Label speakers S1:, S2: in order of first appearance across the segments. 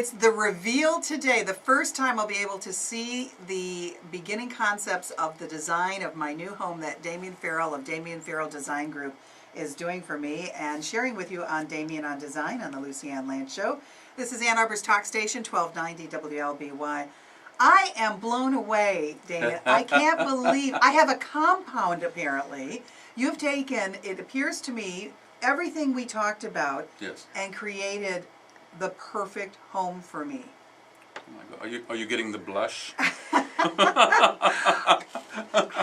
S1: It's the reveal today. The first time I'll be able to see the beginning concepts of the design of my new home that Damian Farrell of Damian Farrell Design Group is doing for me and sharing with you on Damian on Design on the Lucy Ann Land Show. This is Ann Arbor's Talk Station, 1290 WLBY. I am blown away, Damian. I can't believe, I have a compound apparently. You've taken, it appears to me, everything we talked about and created the perfect home for me.
S2: Oh my God. Are you getting the blush?
S1: How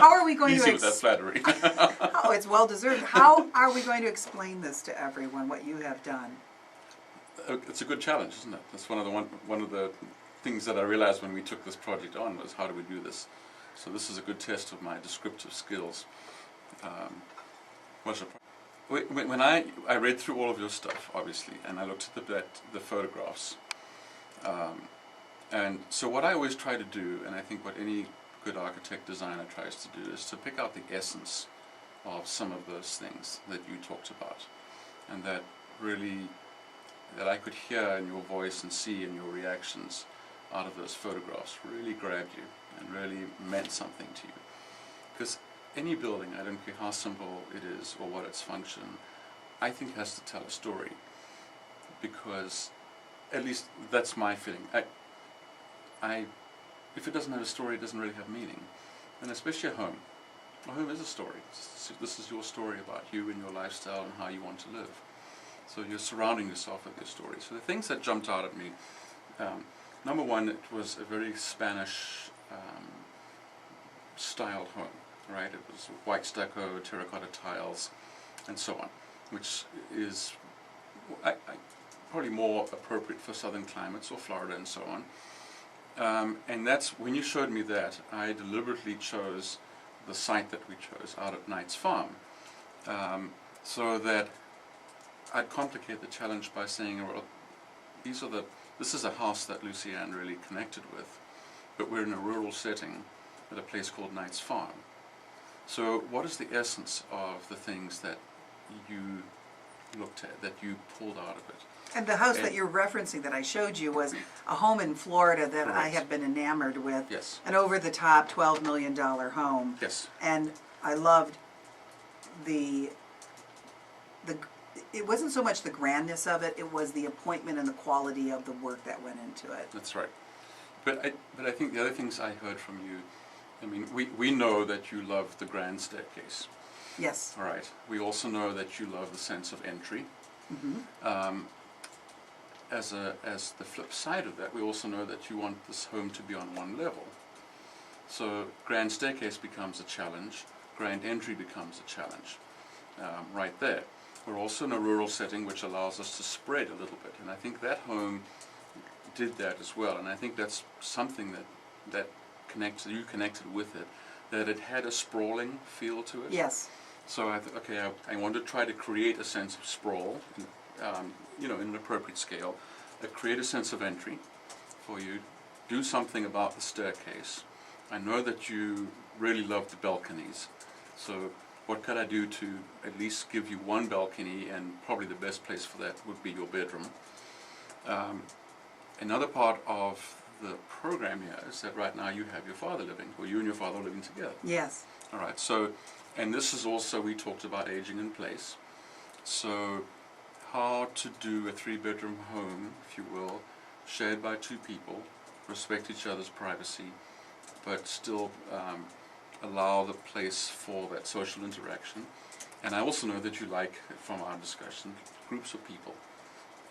S1: are we going
S2: Easy
S1: to
S2: with that flattery.
S1: Oh, it's well deserved. How are we going to explain this to everyone, what you have done?
S2: It's a good challenge, isn't it? That's one of the things that I realized when we took this project on was how do we do this? So this is a good test of my descriptive skills. When I read through all of your stuff, obviously, and I looked at the photographs, and so what I always try to do, and I think what any good architect designer tries to do, is to pick out the essence of some of those things that you talked about, and that I could hear in your voice and see in your reactions out of those photographs really grabbed you and really meant something to you. Because any building, I don't care how simple it is or what its function, I think has to tell a story, because at least that's my feeling. If it doesn't have a story, it doesn't really have meaning, and especially a home. A home is a story. This is your story about you and your lifestyle and how you want to live. So you're surrounding yourself with your story. So the things that jumped out at me, number one, it was a very Spanish styled home. Right, it was white stucco, terracotta tiles, and so on, which is probably more appropriate for southern climates or Florida and so on. And that's when you showed me that, I deliberately chose the site that we chose out at Knight's Farm, so that I'd complicate the challenge by saying, well, this is a house that Lucy Ann really connected with, but we're in a rural setting at a place called Knight's Farm. So what is the essence of the things that you looked at, that you pulled out of it?
S1: And the house that you're referencing that I showed you was a home in Florida that
S2: Correct.
S1: I have been enamored with.
S2: Yes.
S1: An over-the-top $12 million home.
S2: Yes.
S1: And I loved it wasn't so much the grandness of it, it was the appointment and the quality of the work that went into it.
S2: That's right. But I think the other things I heard from you, I mean, we know that you love the grand staircase.
S1: Yes.
S2: All right. We also know that you love the sense of entry.
S1: Mm-hmm.
S2: As the flip side of that, we also know that you want this home to be on one level. So grand staircase becomes a challenge. Grand entry becomes a challenge. Right there. We're also in a rural setting, which allows us to spread a little bit, and I think that home did that as well. And I think that's something that you connected with it, that it had a sprawling feel to it.
S1: Yes.
S2: So I want to try to create a sense of sprawl, in an appropriate scale, create a sense of entry for you, do something about the staircase. I know that you really love the balconies, so what could I do to at least give you one balcony, and probably the best place for that would be your bedroom. Another part of the program here is that right now you have your father living, or you and your father are living together.
S1: Yes.
S2: All right, so, and this is also, we talked about aging in place. So how to do a 3-bedroom home, if you will, shared by 2 people, respect each other's privacy, but still allow the place for that social interaction. And I also know that you like, from our discussion, groups of people.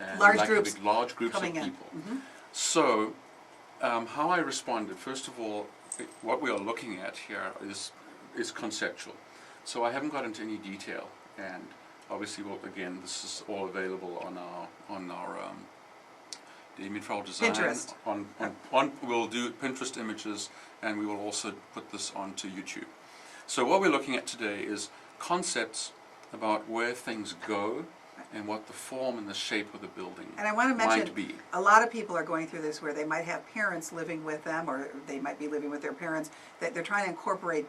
S2: And
S1: Large
S2: like
S1: groups
S2: large groups of
S1: coming in.
S2: people.
S1: Mm-hmm.
S2: So, how I responded, first of all, what we are looking at here is conceptual. So I haven't got into any detail, and obviously, again, this is all available on our Damian Farrell Design.
S1: Pinterest.
S2: We'll do Pinterest images, and we will also put this onto YouTube. So what we're looking at today is concepts about where things go and what the form and the shape of the building
S1: And I want to mention,
S2: might be.
S1: a lot of people are going through this where they might have parents living with them, or they might be living with their parents, that they're trying to incorporate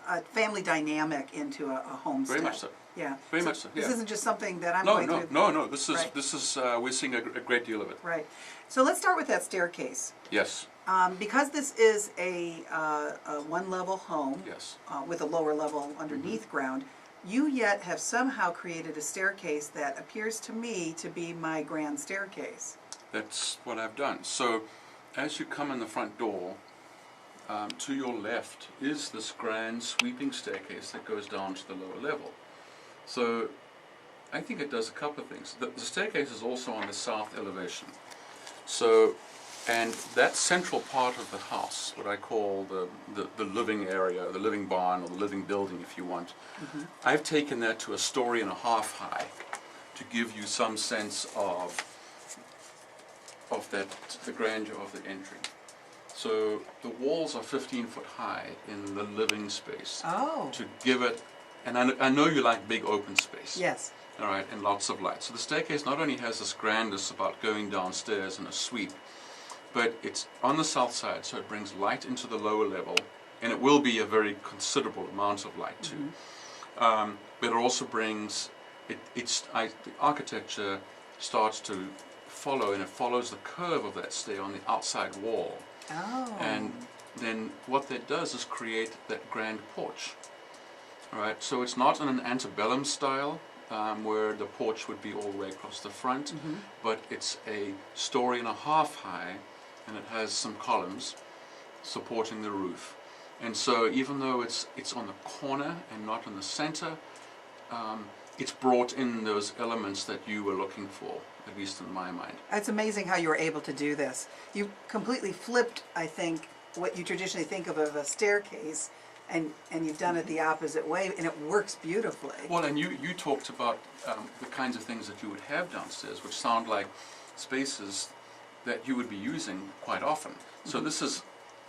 S1: a family dynamic into a homestead.
S2: Very much so.
S1: Yeah.
S2: Very much so,
S1: This
S2: yeah.
S1: isn't just something that I'm
S2: No,
S1: going
S2: no,
S1: through.
S2: no. This is
S1: Right.
S2: we're seeing a great deal of it.
S1: Right. So let's start with that staircase.
S2: Yes.
S1: Because this is a one-level home
S2: Yes.
S1: with a lower level underneath ground, you yet have somehow created a staircase that appears to me to be my grand staircase.
S2: That's what I've done. So, as you come in the front door, to your left is this grand sweeping staircase that goes down to the lower level. So, I think it does a couple of things. The staircase is also on the south elevation. So, and that central part of the house, what I call the living area, the living barn, or the living building if you want, I've taken that to a story and a half high to give you some sense of that, the grandeur of the entry. So the walls are 15 foot high in the living space
S1: Oh.
S2: to give it, and I know you like big open space.
S1: Yes.
S2: All right, and lots of light. So the staircase not only has this grandness about going downstairs in a sweep, but it's on the south side, so it brings light into the lower level, and it will be a very considerable amount of light too. But it also brings, the architecture starts to follow, and it follows the curve of that stair on the outside wall.
S1: Oh.
S2: And then what that does is create that grand porch. All right, so it's not in an antebellum style, where the porch would be all the way across the front, but it's a story and a half high, and it has some columns supporting the roof. And so even though it's on the corner and not in the center, it's brought in those elements that you were looking for, at least in my mind.
S1: It's amazing how you were able to do this. You completely flipped, I think, what you traditionally think of a staircase, and you've done it the opposite way, and it works beautifully.
S2: Well, and you talked about the kinds of things that you would have downstairs, which sound like spaces that you would be using quite often. So this is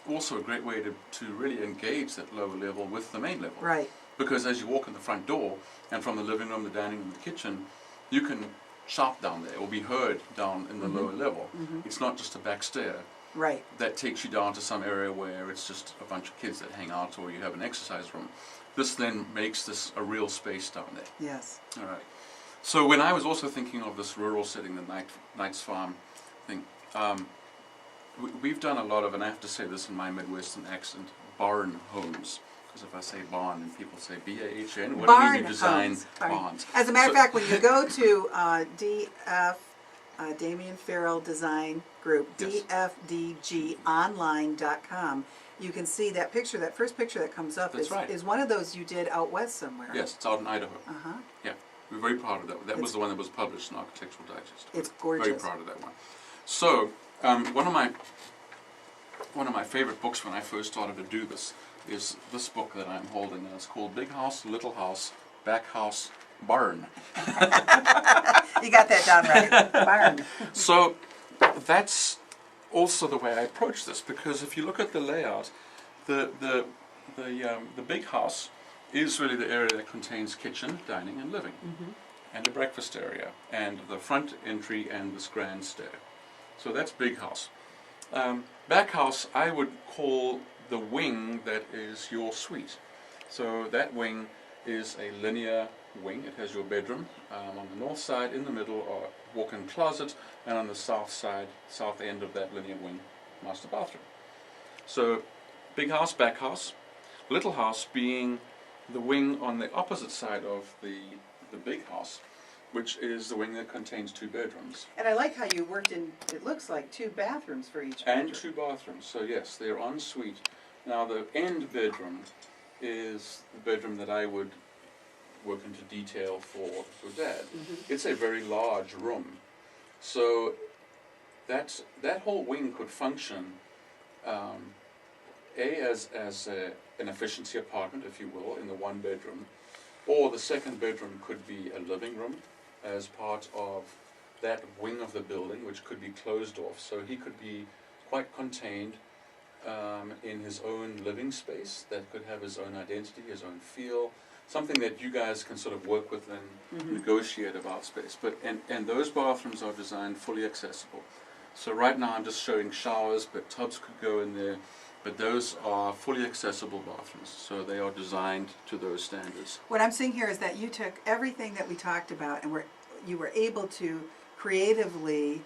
S2: also a great way to really engage that lower level with the main level.
S1: Right.
S2: Because as you walk in the front door, and from the living room, the dining room, the kitchen, you can shop down there or be heard down in the lower level. It's not just a back stair
S1: Right.
S2: that takes you down to some area where it's just a bunch of kids that hang out, or you have an exercise room. This then makes this a real space down there.
S1: Yes.
S2: All right. So when I was also thinking of this rural setting, the Knight's Farm thing, we've done a lot of, and I have to say this in my Midwestern accent, barn homes. Because if I say barn and people say B-A-H-N, what do you mean you design
S1: homes.
S2: barns?
S1: As a matter of fact, when you go to DF, Damian Farrell Design Group,
S2: Yes.
S1: dfdgonline.com, you can see that picture, that first picture that comes up
S2: That's right.
S1: is one of those you did out west somewhere.
S2: Yes, it's out in Idaho.
S1: Uh-huh.
S2: Yeah, we're very proud of that. That was
S1: It's-
S2: the one that was published in Architectural Digest.
S1: It's
S2: Very
S1: gorgeous.
S2: proud of that one. So, one of my favorite books when I first started to do this is this book that I'm holding, and it's called Big House, Little House, Back House, Barn.
S1: You got that down right. Barn.
S2: So that's also the way I approach this, because if you look at the layout, the big house is really the area that contains kitchen, dining, and living, and a breakfast area, and the front entry and this grand stair. So that's big house. Back house, I would call the wing that is your suite. So that wing is a linear wing. It has your bedroom on the north side, in the middle are walk-in closet, and on the south side, south end of that linear wing, master bathroom. So big house, back house, little house being the wing on the opposite side of the big house, which is the wing that contains 2 bedrooms.
S1: And I like how you worked in, it looks like 2 bathrooms for each bedroom.
S2: And 2 bathrooms, so yes, they're en suite. Now the end bedroom is the bedroom that I would work into detail for Dad. It's a very large room, so that whole wing could function as an efficiency apartment, if you will, in the 1 bedroom, or the 2nd bedroom could be a living room as part of that wing of the building, which could be closed off, so he could be quite contained in his own living space that could have his own identity, his own feel, something that you guys can sort of work with and negotiate about space. But and those bathrooms are designed fully accessible. So right now I'm just showing showers, but tubs could go in there, But those are fully accessible bathrooms, so they are designed to those standards.
S1: What I'm seeing here is that you took everything that we talked about and you were able to creatively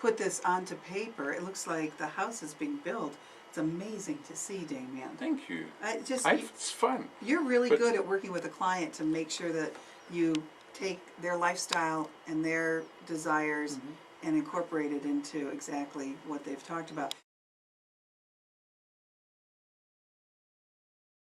S1: put this onto paper. It looks like the house is being built. It's amazing to see, Damian.
S2: Thank you.
S1: It's
S2: fun.
S1: You're really
S2: But-
S1: good at working with a client to make sure that you take their lifestyle and their desires and incorporate it into exactly what they've talked about.